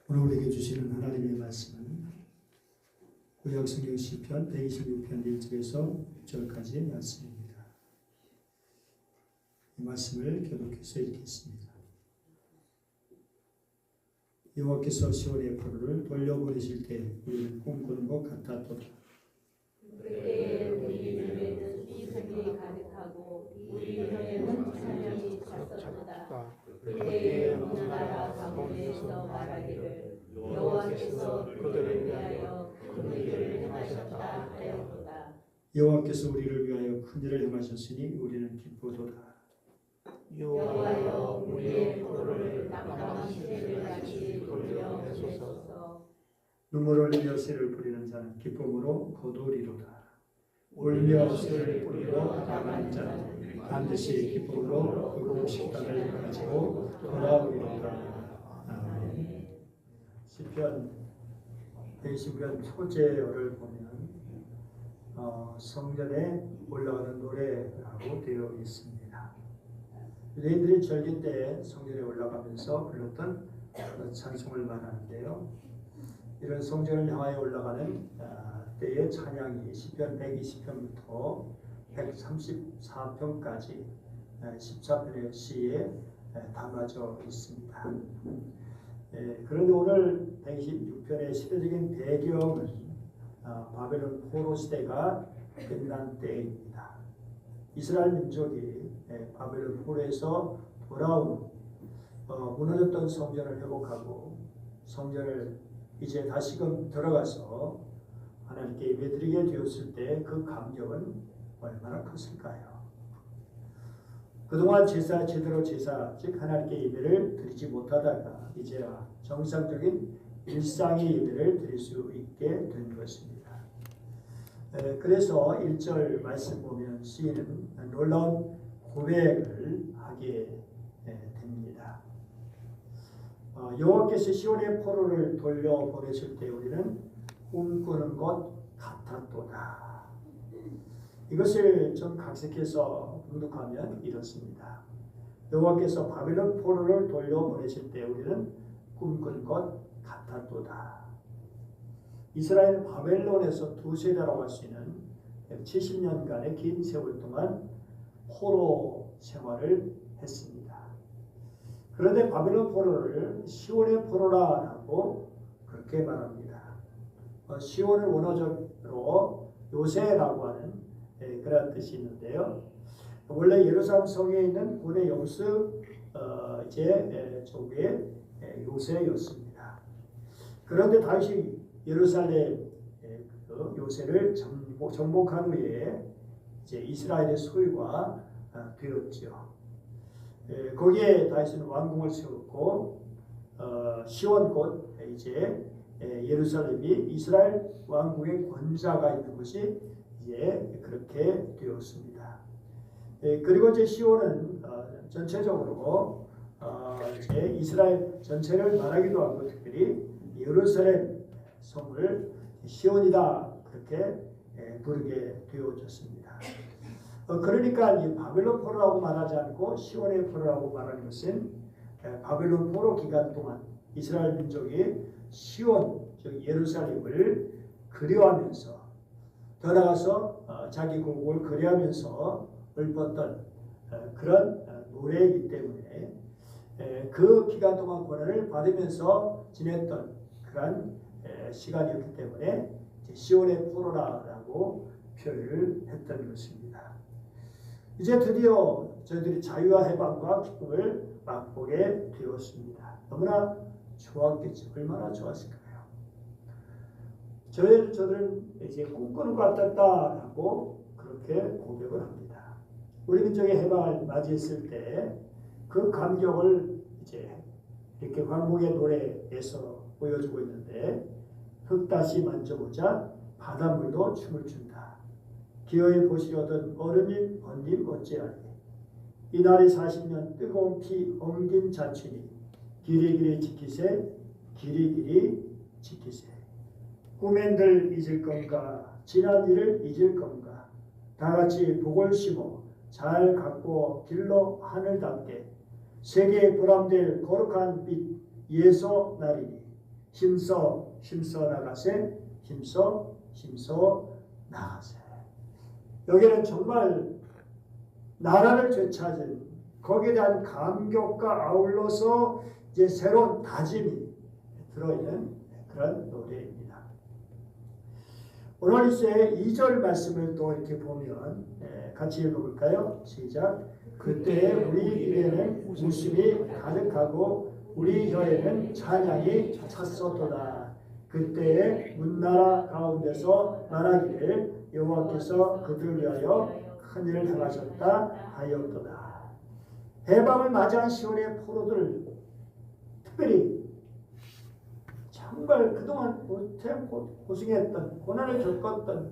오늘 우리에게 주시는 하나님의 말씀은 구약성경 시편 126편 1절에서 6절까지의 말씀입니다. 이 말씀을 교독해서 읽겠습니다. 여호와께서 시온의 포로를 돌려보내실 때 우리는 꿈꾸는 것 같았도다. 그때 우리는 희생이 가득하고 우리는 찬양이 찼었도다. 그때 어느 나라 가운데서 말하기를 여호와께서 그들을 위하여 큰 일을 행하셨다 하였도다. 여호와께서 우리를 위하여 큰 일을 행하셨으니 우리는 기쁘도다. 여호와여 우리의 포로를 낙담한 시대같이 돌려내소서. 눈물 흘리며 씨를 뿌리는 자는 기쁨으로 거두리로다. 울며 씨를 뿌리고 나가는 자는 반드시 기쁨으로 그 식단을 가지고 돌아오리로다. 아멘. 시편 120편 소재어를 보면 성전에 올라가는 노래라고 되어 있습니다. 유대인들이 절기 때 성전에 올라가면서 불렀던 찬송을 말하는데요. 이런 성전을 향하여 올라가는 때의 찬양이 시편 120편부터 134편까지 14편의 시에 담아져 있습니다. 그런데 오늘 126편의 시대적인 배경은 바벨론 포로 시대가 끝난 때입니다. 이스라엘 민족이 바벨론 포로에서 돌아온 무너졌던 성전을 회복하고 성전을 이제 다시금 들어가서 하나님께 예배드리게 되었을 때 그 감격은 얼마나 컸을까요? 그동안 제대로 즉 하나님께 예배를 드리지 못하다가 이제야 정상적인 일상의 예배를 드릴 수 있게 된 것입니다. 그래서 1절 말씀 보면 시인은 놀라운 고백을 하게 됩니다. 여호와께서 시온의 포로를 돌려보내실 때 우리는 꿈꾸는 것 같았도다. 이것을 좀 각색해서 분석하면 이렇습니다. 여호와께서 바벨론 포로를 돌려보내실 때 우리는 꿈꾸는 것 같았도다. 이스라엘은 바벨론에서 두 세대라고 할 수 있는 70년간의 긴 세월 동안 포로 생활을 했습니다. 그런데 바벨론 포로를 시온의 포로라고 그렇게 말합니다. 시온은 원어적으로 요새라고 하는 그런 뜻이 있는데요. 원래 예루살렘 성에 있는 고대 영수 제족의 요새였습니다. 그런데 다시 예루살렘 요새를 정복한 후에 이제 이스라엘의 소유가 되었죠. 거기에 다윗은 왕궁을 세웠고 시온 곧 이제 예루살렘이 이스라엘 왕국의 권자가 있는 것이 이제 그렇게 되었습니다. 그리고 이제 시온은 전체적으로 이제 이스라엘 전체를 말하기도 하고 특별히 예루살렘 성을 시온이다 그렇게 부르게 되어졌습니다. 그러니까 이 바벨론 포로라고 말하지 않고 시온의 포로라고 말하는 것은 바벨론 포로 기간 동안 이스라엘 민족이 시온 즉 예루살렘을 그리워하면서 더 나아가서 자기 고국을 그리워하면서 읊었던 그런 노래이기 때문에 그 기간 동안 고난을 받으면서 지냈던 그런 시간이었기 때문에 시온의 포로라고 표현을 했던 것입니다. 이제 드디어 저희들이 자유와 해방과 기쁨을 맛보게 되었습니다. 너무나 좋았겠죠. 얼마나 좋았을까요? 저들은 이제 꿈꾸는 것 같았다라고 그렇게 고백을 합니다. 우리 민족의 해방을 맞이했을 때 그 감격을 이제 이렇게 광복의 노래에서 보여주고 있는데 흙 다시 만져보자 바닷물도 춤을 춘다. 기어이 보시려던 어른님 언님 어찌하리. 이날이 40년 뜨거운 피 엉긴 자취니 길이길이 지키세 길이길이 지키세. 꿈엔들 잊을 건가 지난 일을 잊을 건가 다같이 복을 심어 잘 갖고 길러 하늘 닿게 세계에 보람될 거룩한 빛 예서 날이니 힘써 나가세, 힘써 나가세. 여기는 정말 나라를 되찾은 거기에 대한 감격과 아울러서 이제 새로운 다짐이 들어있는 그런 노래입니다. 오늘 이제 2절 말씀을 또 이렇게 보면 같이 읽어볼까요? 시작. 그때 우리 입에는 웃음이 가득하고 우리 혀에는 찬양이 찼었도다. 그때에 문나라 가운데서 말하기를 여호와께서 그들을 위하여 큰 일을 행하셨다 하였도다. 해방을 맞이한 시온의 포로들, 특별히 정말 그동안 고생했던, 고난을 겪었던,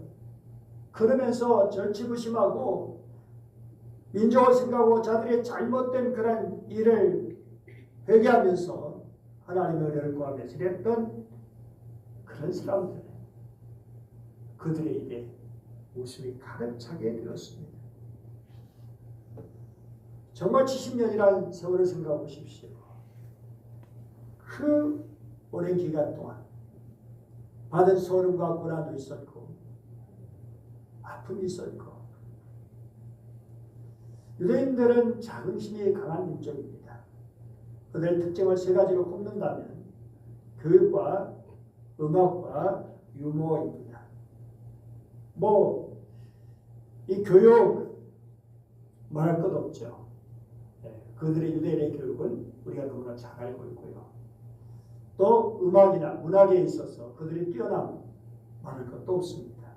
그러면서 절치부심하고 민족을 생각하고 자들의 잘못된 그런 일을 회개하면서 하나님의 은혜를 구하면서 이랬던 그런 사람들, 그들의 입에 웃음이 가득 차게 되었습니다. 정말 70년이라는 세월을 생각해 보십시오. 그 오랜 기간 동안 받은 소름과 고난도 있었고 아픔이 있었고, 유대인들은 자긍심이 강한 민족입니다. 그들의 특징을 세 가지로 꼽는다면 교육과 음악과 유머입니다. 이 교육 말할 것 없죠. 그들의 유대인의 교육은 우리가 너무나 잘 알고 있고요. 또 음악이나 문학에 있어서 그들이 뛰어남 말할 것도 없습니다.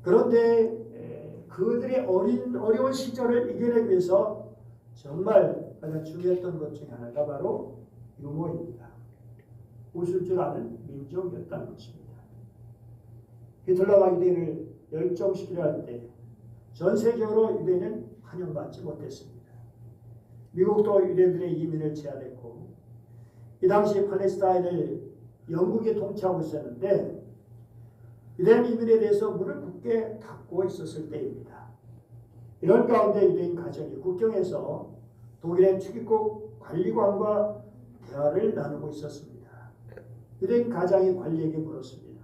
그런데 그들의 어려운 시절을 이겨내기 위해서 정말 가장 중요했던 것 중에 하나가 바로 유머입니다. 웃을 줄 아는 민족이었다는 것입니다. 히틀러가 유대인을 멸종시키려 할 때 전 세계적으로 유대인은 환영받지 못했습니다. 미국도 유대인들의 이민을 제한했고, 이 당시 팔레스타인을 영국이 통치하고 있었는데 유대인 이민에 대해서 문을 굳게 닫고 있었을 때입니다. 이런 가운데 유대인 가정이 국경에서 독일의 출입국 관리관과 대화를 나누고 있었습니다. 유대인 가장이 관리에게 물었습니다.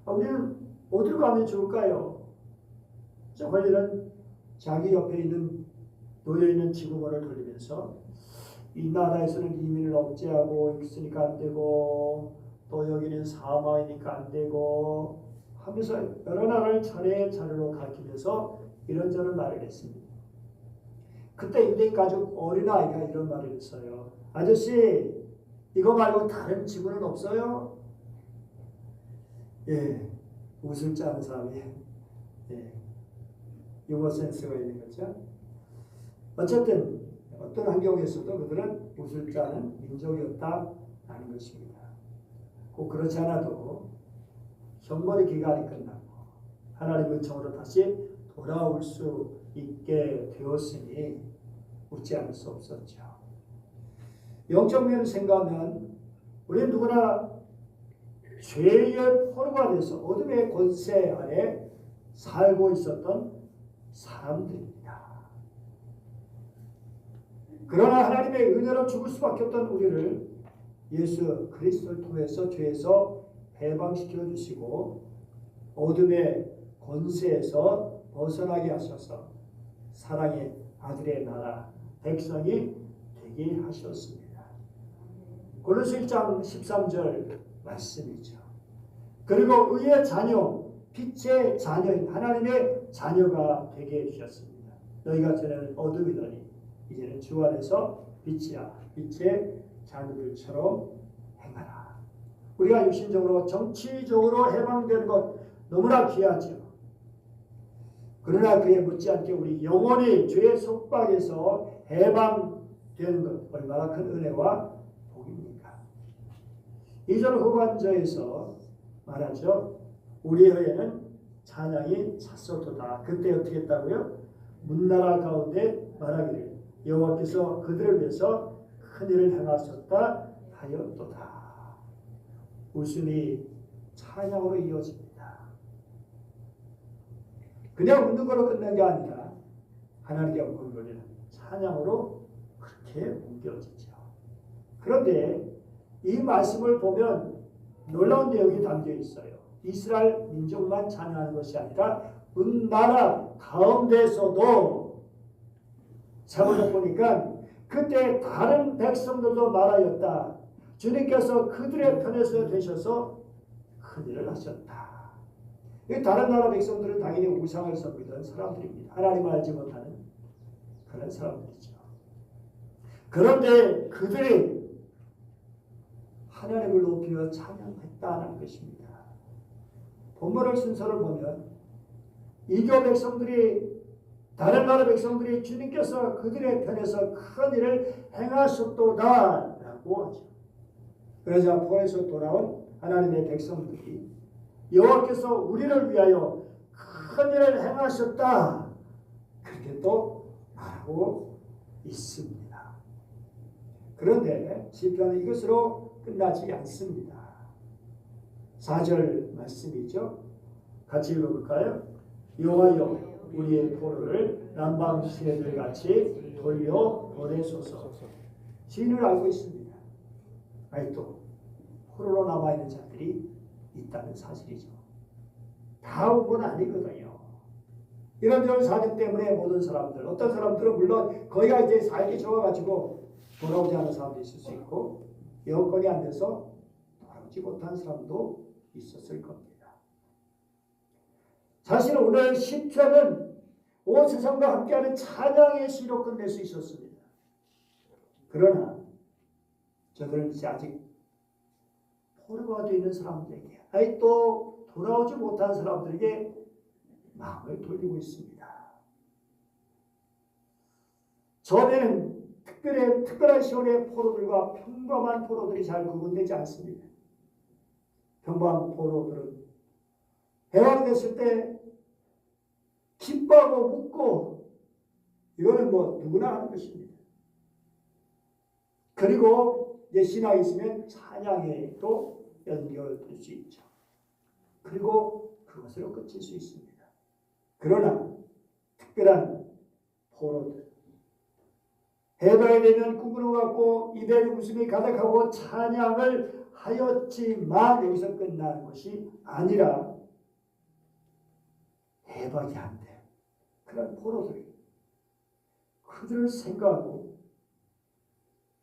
우리는 어디로 가면 좋을까요? 관리는 자기 옆에 있는 놓여있는 지구본을 돌리면서 이 나라에서는 이민을 억제하고 있으니까 안 되고, 또 여기는 사망이니까 안 되고 하면서 여러 나라를 차례차례로 가리키면서 이런저런 말을 했습니다. 그때 유대인 가족 어린아이가 이런 말을 했어요. 아저씨, 이거 말고 다른 지구는 없어요? 웃을 줄 아는 사람이 유머 센스가 있는 거죠. 어쨌든 어떤 환경에서도 그들은 웃을 줄 아는 민족이었다라는 것입니다. 꼭 그렇지 않아도 형벌의 기간이 끝나고 하나님의 은총으로 다시 돌아올 수 있게 되었으니 웃지 않을 수 없었죠. 영적 면을 생각하면 우리는 누구나 죄의 포로가 돼서 어둠의 권세 아래 살고 있었던 사람들입니다. 그러나 하나님의 은혜로 죽을 수밖에 없던 우리를 예수 그리스도를 통해서 죄에서 해방시켜 주시고 어둠의 권세에서 벗어나게 하셔서 사랑의 아들의 나라 백성이 되게 하셨습니다. 골로새 1장 13절 말씀이죠. 그리고 의의 자녀, 빛의 자녀인 하나님의 자녀가 되게 해주셨습니다. 너희가 전에는 어둠이더니 이제는 주 안에서 빛이야, 빛의 자녀들처럼 행하라. 우리가 육신적으로 정치적으로 해방되는 것 너무나 귀하죠. 그러나 그에 못지않게 우리 영원히 죄의 속박에서 해방되는 것 얼마나 큰 은혜와 복입니까? 2절 후반절에서 말하죠. 우리 혀에는 찬양이 찼었도다. 그때 어떻게 했다고요? 문나라 가운데 말하기를 여호와께서 그들을 위해서 큰 일을 행하셨다 하였도다. 웃음이 찬양으로 이어집니다. 그냥 웃는 걸로 끝난 게 아니라 하나님께 올리는 찬양으로 그렇게 옮겨지죠. 그런데 이 말씀을 보면 놀라운 내용이 담겨 있어요. 이스라엘 민족만 찬양하는 것이 아니라 은 나라 가운데서도 사본을 보니까 그때 다른 백성들도 말하였다. 주님께서 그들의 편에서 되셔서 큰일을 하셨다. 다른 나라 백성들은 당연히 우상을 섬기던 사람들입니다. 하나님을 알지 못하는 그런 사람들이죠. 그런데 그들이 하나님을 높이며 찬양했다는 것입니다. 본문의 순서를 보면 이교 백성들이 다른 나라 백성들이 주님께서 그들의 편에서 큰 일을 행하셨도다 라고 하죠. 그러자 포로에서 돌아온 하나님의 백성들이 여호와께서 우리를 위하여 큰 일을 행하셨다 그렇게 또 말하고 있습니다. 그런데 시편은 이것으로 끝나지 않습니다. 4절 말씀이죠. 같이 읽어볼까요? 여호와여 우리의 포로를 남방 시내들같이 돌려 보내소서. 시인을 알고 있습니다. 아직도 포로로 남아있는 자들이 있다는 사실이죠. 다 온 건 아니거든요. 이런저런 사정 때문에 모든 사람들, 어떤 사람들은 물론 거기가 이제 살기 좋아가지고 돌아오지 않은 사람도 있을 수 있고 여건이 안 돼서 돌아오지 못한 사람도 있었을 겁니다. 사실 오늘 시편은 온 세상과 함께하는 찬양의 시로 끝낼 수 있었습니다. 그러나 저들은 이제 아직 포로가 되어 있는 사람들에게 아직 또 돌아오지 못한 사람들에게 마음을 돌리고 있습니다. 처음에는 특별한 시온의 포로들과 평범한 포로들이 잘 구분되지 않습니다. 평범한 포로들은 해방이 됐을 때 기뻐하고 웃고 이거는 뭐 누구나 하는 것입니다. 그리고 이제 신앙이 있으면 찬양에도 연결될 수 있죠. 그리고 그것으로 끝일 수 있습니다. 그러나 특별한 포로들 해방이 되면 꿈꾸는 것 같고 입에 웃음이 가득하고 찬양을 하였지만 여기서 끝나는 것이 아니라 해방이 안 돼. 그런 포로들이 그들을 생각하고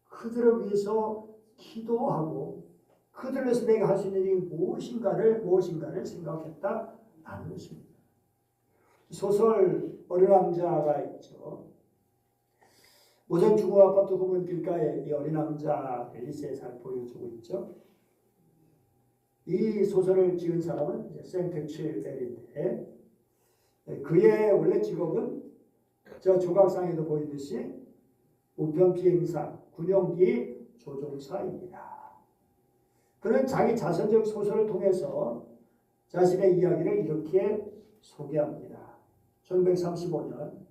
그들을 위해서 기도하고 그들을 위해서 내가 할 수 있는 일이 무엇인가를 생각했다라는 것입니다. 소설 어린 왕자가 있죠. 모전 중국 아파트 후문 길가에 이 어린 왕자의 세상을 보여주고 있죠. 이 소설을 지은 사람은 생텍쥐벨인데 그의 원래 직업은 저 조각상에도 보이듯이 우편 비행사 군용기 조종사입니다. 그는 자기 자선적 소설을 통해서 자신의 이야기를 이렇게 소개합니다. 1935년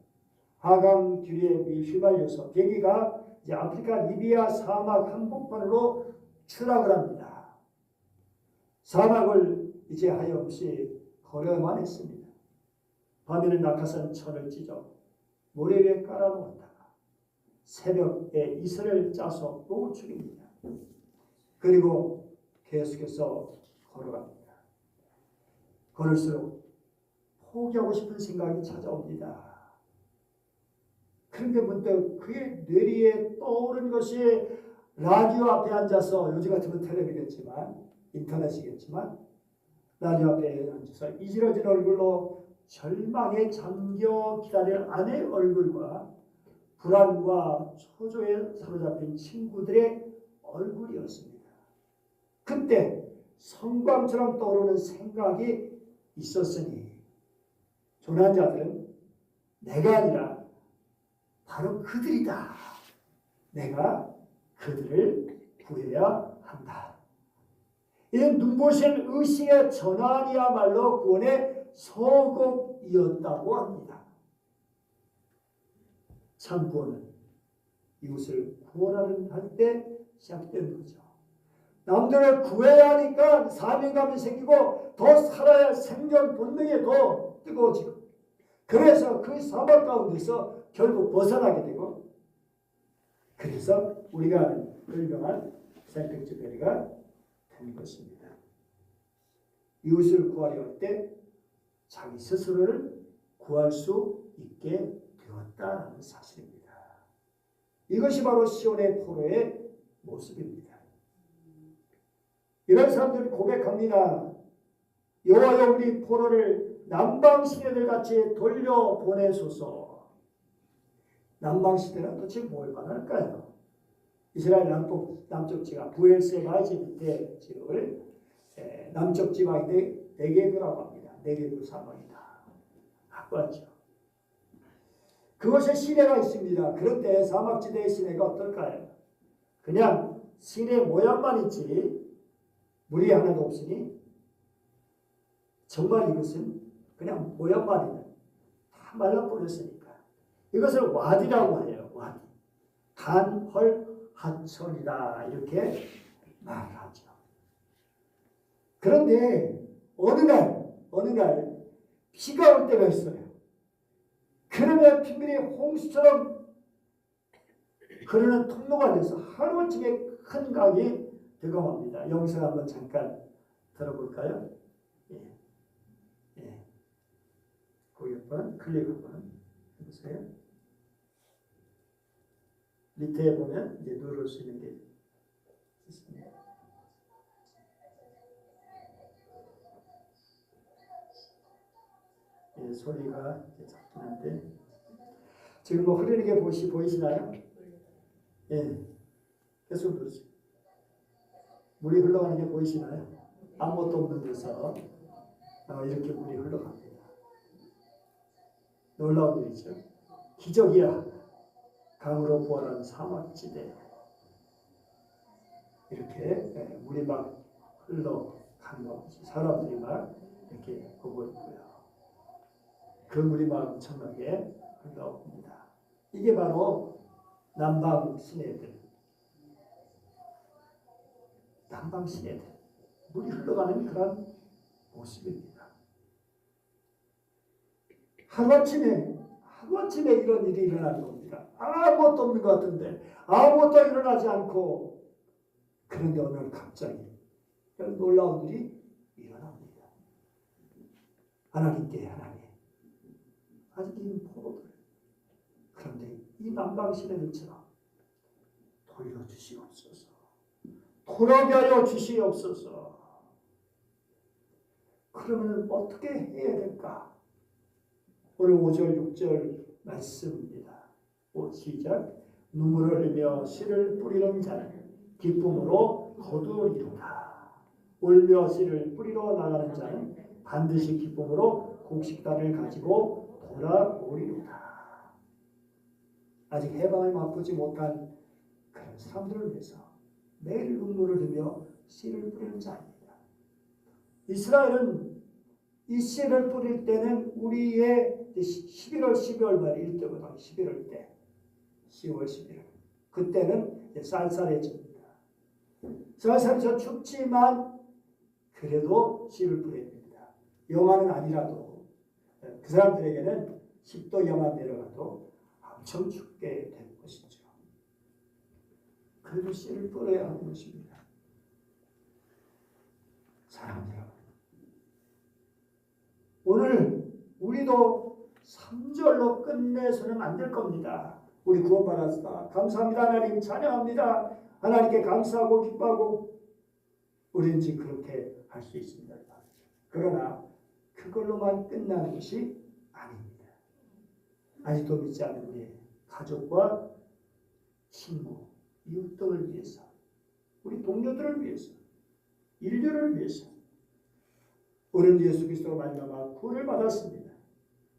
하강 듀리에 휘말려서 비행기가 이제 아프리카 리비아 사막 한복판으로 추락을 합니다. 사막을 이제 하염없이 걸어야만 했습니다. 밤에는 낙하산 천을 찢어 모래 위에 깔아놓았다가 새벽에 이슬을 짜서 목을 죽입니다. 그리고 계속해서 걸어갑니다. 걸을수록 포기하고 싶은 생각이 찾아옵니다. 그런데 문득 그의 뇌리에 떠오른 것이 라디오 앞에 앉아서 요즘 같으면 텔레비겠지만 인터넷이겠지만 라디오 앞에 앉아서 이지러진 얼굴로 절망에 잠겨 기다리는 아내의 얼굴과 불안과 초조에 사로잡힌 친구들의 얼굴이었습니다. 그때 성광처럼 떠오르는 생각이 있었으니 조난 자들은 내가 아니라 바로 그들이다. 내가 그들을 구해야 한다. 이는 눈부신 의식의 전환이야말로 구원의 서곡이었다고 합니다. 참 구원은 이웃을 구원하는 할 때 시작되는 거죠. 남들을 구해야 하니까 사명감이 생기고 더 살아야 할 생존 본능이 더 뜨거워지고 그래서 그 사막 가운데서 결국 벗어나게 되고 그래서 우리가 아는 유명한 생텍쥐페리가 된 것입니다. 이웃을 구하려 할 때 자기 스스로를 구할 수 있게 되었다는 사실입니다. 이것이 바로 시온의 포로의 모습입니다. 이런 사람들은 고백합니다. 여호와여 우리 포로를 남방 시대들 같이 돌려보내소서. 남방 시대는 도대체 뭘 말할까요? 이스라엘 남쪽 지방 부엘세바 밑에 지역을 남쪽 지방인데 네게브라고 합니다. 네게브 사막이다. 맞죠? 그곳에 시내가 있습니다. 그런데 사막지대의 시내가 어떨까요? 그냥 시내 모양만 있지 물이 하나도 없으니 정말 이것은 그냥 모양만 있는 다 말라버렸으니까 이것을 와디라고 해요. 와디. 간헐 하천이다 이렇게 말하죠. 그런데 어느 날 비가 올 때가 있어요. 그러면 빗물이 홍수처럼 흐르는 통로가 돼서 하루아침에 큰 강이 되어갑니다. 영상 한번 잠깐 들어볼까요? 거기 한번 클릭 한번 해보세요. 밑에 보면 이제 누를 수 있는 게 있습니다. 소리가 작긴 한데 지금 뭐 흐르는 게 보이시나요? 계속 누르세요. 물이 흘러가는 게 보이시나요? 아무것도 없는 데서 이렇게 물이 흘러갑니다. 놀라운 일이죠. 기적이야. 강으로 부활한 사막지대 이렇게 물이 막 흘러가는 거 사람들이 막 이렇게 보고 있고요. 그 물이 막 엄청나게 흘러옵니다. 이게 바로 남방 시내들, 물이 흘러가는 그런 모습입니다. 하루아침에 이런 일이 일어나는 겁니다. 아무것도 없는 것 같은데 아무것도 일어나지 않고 그런데 오늘 갑자기 이런 놀라운 일이 일어납니다. 하나님 아직 이 포로들 그런데 이 남방 시내들처럼 돌려주시옵소서. 돌아오게 하여 주시옵소서. 그러면 어떻게 해야 될까? 오늘 5절 6절 말씀입니다. 시작. 눈물을 흘리며 씨를 뿌리는 자는 기쁨으로 거두리로다. 울며 씨를 뿌리러 나가는 자는 반드시 기쁨으로 곡식단을 가지고 돌아오리로다. 아직 해방을 맛보지 못한 그런 사람들을 위해서 매일 눈물을 흘리며 씨를 뿌리는 자입니다. 이스라엘은 이 씨를 뿌릴 때는 우리의 11월 12월 말에 이때보다 11월 때 10월 11월 그때는 쌀쌀해집니다. 쌀쌀해서 춥지만 그래도 씨를 뿌려야 됩니다. 영하는 아니라도 그 사람들에게는 10도 이하만 내려가도 엄청 춥게 될 것이죠. 그래도 씨를 뿌려야 하는 것입니다. 사랑하는 여러분, 오늘 우리도 3절로 끝내서는 안 될 겁니다. 우리 구원받았다. 감사합니다. 하나님 찬양합니다. 하나님께 감사하고 기뻐하고 우리는 지금 그렇게 할 수 있습니다. 그러나 그걸로만 끝나는 것이 아닙니다. 아직도 믿지 않는 우리 가족과 친구, 이웃 등을 위해서, 우리 동료들을 위해서, 인류를 위해서 우리는 예수 그리스도로 말미암아 구원을 받았습니다.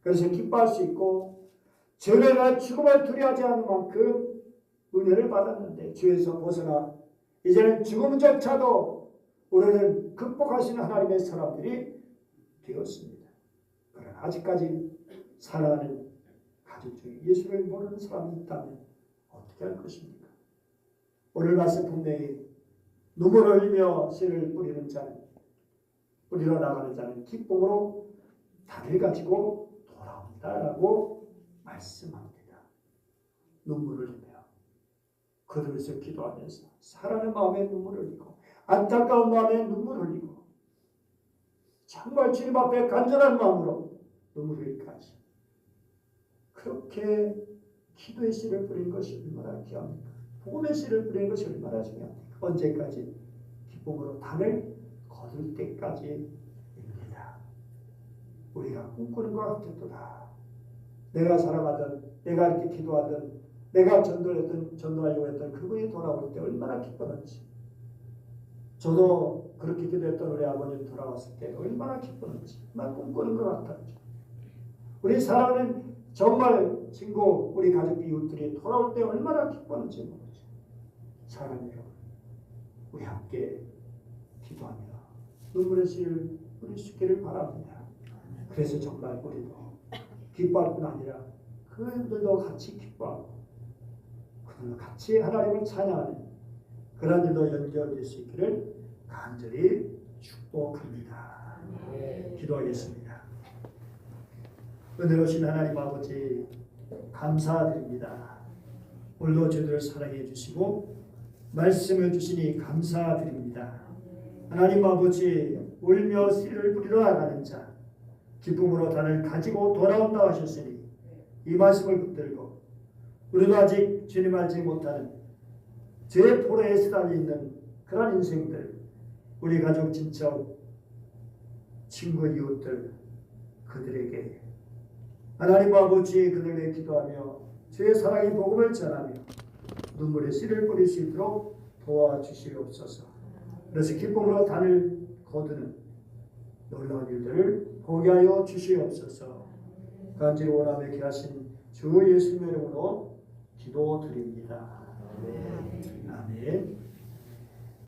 그래서 기뻐할 수 있고 죄나 죽음을 두려워하지 않을 만큼 은혜를 받았는데 죄에서 벗어나 이제는 죽음조차도 우리는 극복하시는 하나님의 사람들이 되었습니다. 그러나 아직까지 살아가는 가족 중에 예수를 모르는 사람이 있다면 어떻게 할 것입니까? 오늘 말씀 분명히 눈물을 흘리며 씨를 뿌리는 자는 뿌리러 나가는 자는 기쁨으로 단을 가지고 돌아온다라고 말씀합니다. 눈물을 흘리며 그들에서 기도하면서 사랑하는 마음에 눈물 흘리고 안타까운 마음에 눈물 흘리고 정말 주님 앞에 간절한 마음으로 눈물 흘리까지 그렇게 기도의 씨를 뿌린 것이 얼마나 귀합니까? 복음의 씨를 뿌린 것이 얼마나 중요합니까? 언제까지? 기쁨으로 단을 거둘 때까지입니다. 우리가 꿈꾸는 것 같았도다. 내가 살아가던, 내가 이렇게 기도하던, 내가 전도하려고 했던 그분이 돌아올 때 얼마나 기뻤는지. 저도 그렇게 기도했던 우리 아버님 돌아왔을 때 얼마나 기뻤는지. 막 꿈꾸는 것 같았죠. 우리 사랑하는 정말 친구, 우리 가족 이웃들이 돌아올 때 얼마나 기뻤는지 모르죠. 사랑하는 여러분, 우리 함께 기도하며 눈물의 씨를 뿌릴 수 있기를 바랍니다. 그래서 정말 우리도 기뻐할 뿐 아니라 그들도 같이 기뻐하고 그들도 같이 하나님을 찬양하는 그런 일도 연결될 수 있기를 간절히 축복합니다. 기도하겠습니다. 은혜로우신 하나님 아버지 감사드립니다. 오늘도 저희들을 사랑해 주시고 말씀을 주시니 감사드립니다. 하나님 아버지 울며 씨를 뿌리러 나가는 자 기쁨으로 단을 가지고 돌아온다 하셨으니 이 말씀을 붙들고 우리도 아직 주님 알지 못하는 죄의 포로에 시달려 있는 그런 인생들 우리 가족 친척 친구 이웃들 그들에게 하나님 아버지 그들을 위해 기도하며 주의 사랑의 복음을 전하며 눈물의 씨를 뿌릴 수 있도록 도와주시옵소서. 그래서 기쁨으로 단을 거두는 놀라운 일들을 보게 하여 주시옵소서. 간절히 원하며 기하신 주 예수님의 이름으로 기도드립니다. 아멘.